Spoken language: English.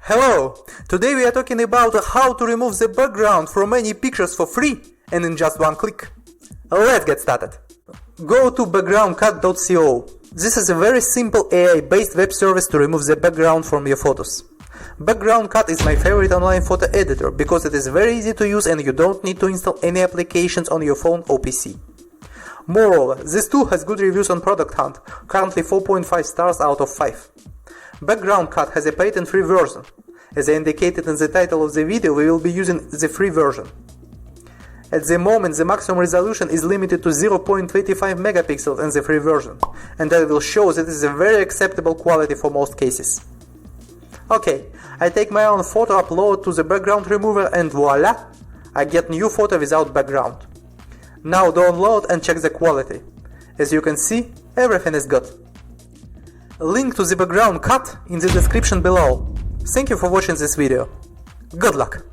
Hello! Today we are talking about how to remove the background from any pictures for free and in just one click. Let's get started. Go to backgroundcut.co. This is a very simple AI-based web service to remove the background from your photos. Background Cut is my favorite online photo editor because it is very easy to use and you don't need to install any applications on your phone or PC. Moreover, this tool has good reviews on Product Hunt, currently 4.5 stars out of 5. Background Cut has a patent-free version. As I indicated in the title of the video, we will be using the free version. At the moment, the maximum resolution is limited to 0.25 megapixels in the free version, and I will show that it is a very acceptable quality for most cases. Okay, I take my own photo, upload to the background remover, and voila! I get new photo without background. Now download and check the quality. As you can see, everything is good. Link to the background cut in the description below. Thank you for watching this video. Good luck!